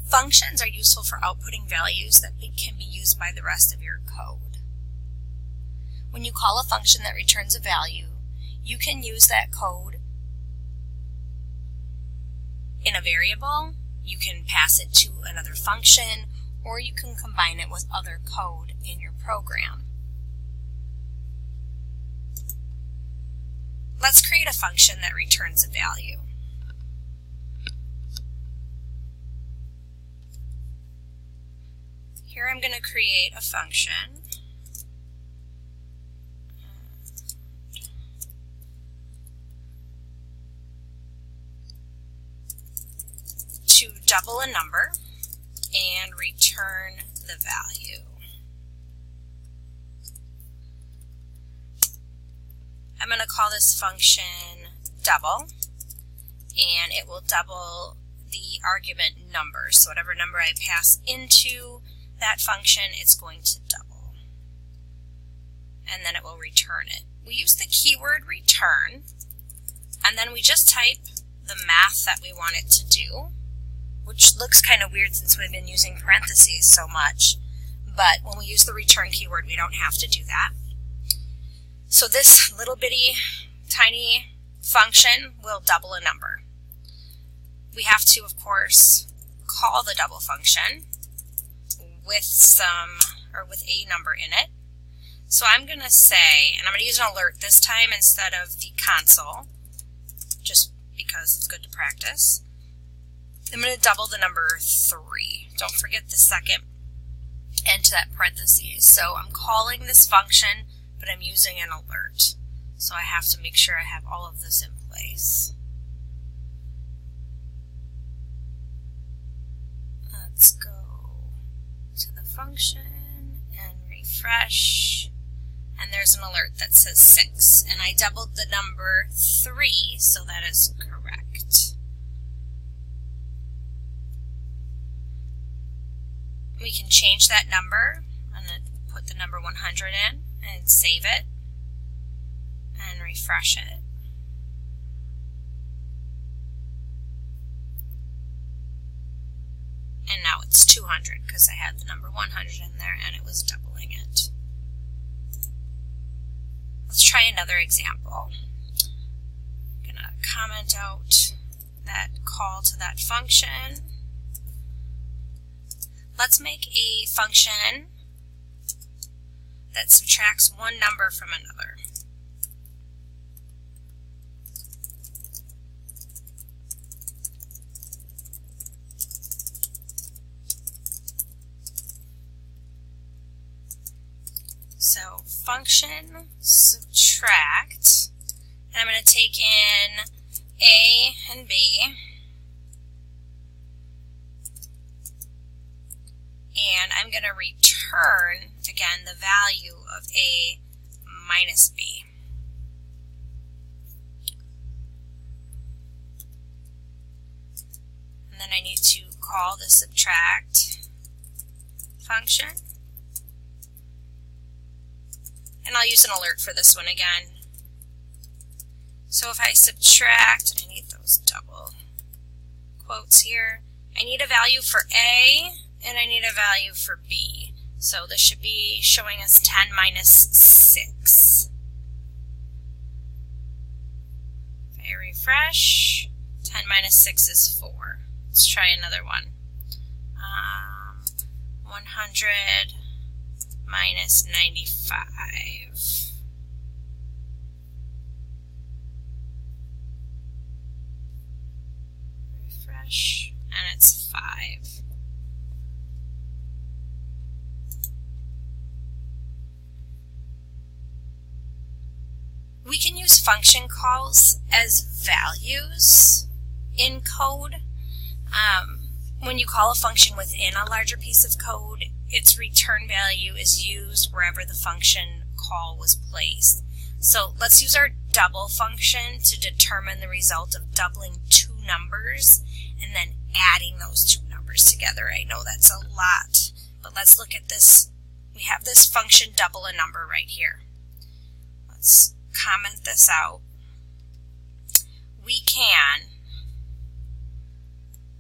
Functions are useful for outputting values that can be used by the rest of your code. When you call a function that returns a value, you can use that code in a variable, you can pass it to another function, or you can combine it with other code in your program. Let's create a function that returns a value. Here I'm going to create a function to double a number and return the value. I'm going to call this function double, and it will double the argument number. So whatever number I pass into that function, it's going to double. And then it will return it. We use the keyword return, and then we just type the math that we want it to do, which looks kind of weird since we've been using parentheses so much. But when we use the return keyword, we don't have to do that. So this little bitty tiny function will double a number. We have to, of course, call the double function with a number in it. So I'm going to say, and I'm going to use an alert this time instead of the console, just because it's good to practice. I'm going to double the number 3. Don't forget the second into that parentheses. So I'm calling this function, but I'm using an alert. So I have to make sure I have all of this in place. Let's go to the function and refresh. And there's an alert that says 6. And I doubled the number 3, so that is correct. We can change that number. I'm going to put the number 100 in and save it and refresh it. And now it's 200 because I had the number 100 in there and it was doubling it. Let's try another example. I'm going to comment out that call to that function. Let's make a function that subtracts one number from another. So function subtract, and I'm going to take in A and B, and I'm going to return, again, the value of A minus B. And then I need to call the subtract function. And I'll use an alert for this one again. So if I subtract, I need those double quotes here. I need a value for A, and I need a value for B. So this should be showing us 10 minus 6. If I refresh, 10 minus 6 is 4. Let's try another one. 100 minus 95. Refresh, and it's 5. We can use function calls as values in code. When you call a function within a larger piece of code, its return value is used wherever the function call was placed. So let's use our double function to determine the result of doubling two numbers and then adding those two numbers together. I know that's a lot, but let's look at this. We have this function double a number right here. Let's comment this out. We can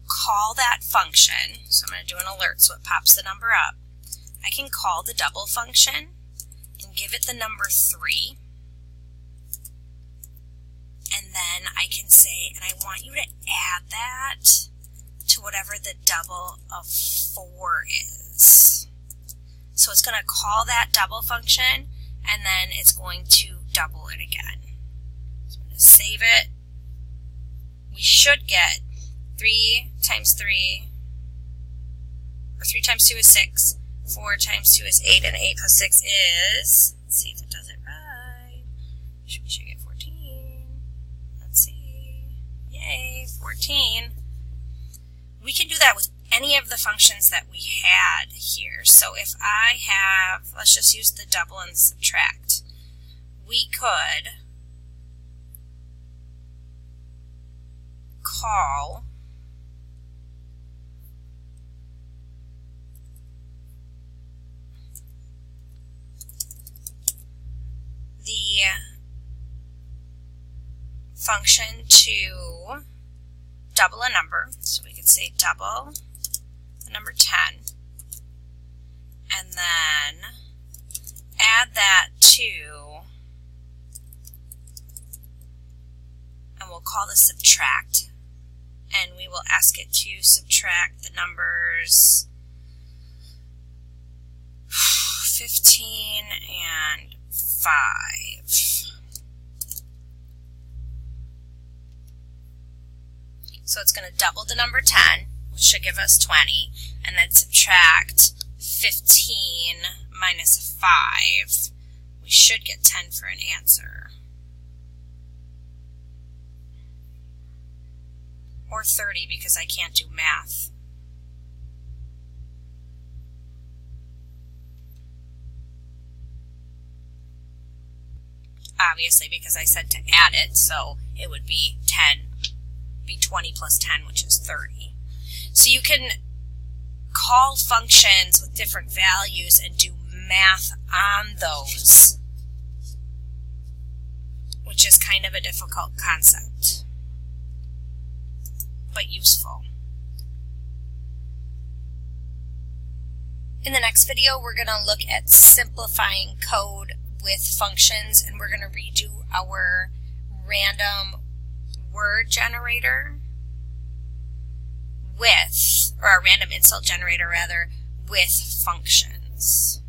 call that function, so I'm going to do an alert so it pops the number up. I can call the double function and give it the number 3. And then I can say, and I want you to add that to whatever the double of 4 is. So it's going to call that double function, and then it's going to double it again. So I'm going to save it. We should get 3 times 3, or 3 times 2 is 6, 4 times 2 is 8, and 8 plus 6 is, let's see if it does it right. We should get 14. Let's see. Yay, 14. We can do that with any of the functions that we had here. So if I have, let's just use the double and subtract. We could call the function to double a number. So we could say double the number 10, and then add that to, and we'll call this subtract, and we will ask it to subtract the numbers 15 and 5. So it's going to double the number 10, which should give us 20, and then subtract 15 minus 5. We should get 10 for an answer. Or 30 because I can't do math. Obviously, because I said to add it, so it would be 20 plus 10, which is 30. So you can call functions with different values and do math on those, which is kind of a difficult concept, but useful. In the next video, we're going to look at simplifying code with functions, and we're going to redo our random word generator with, or a random insult generator rather, with functions.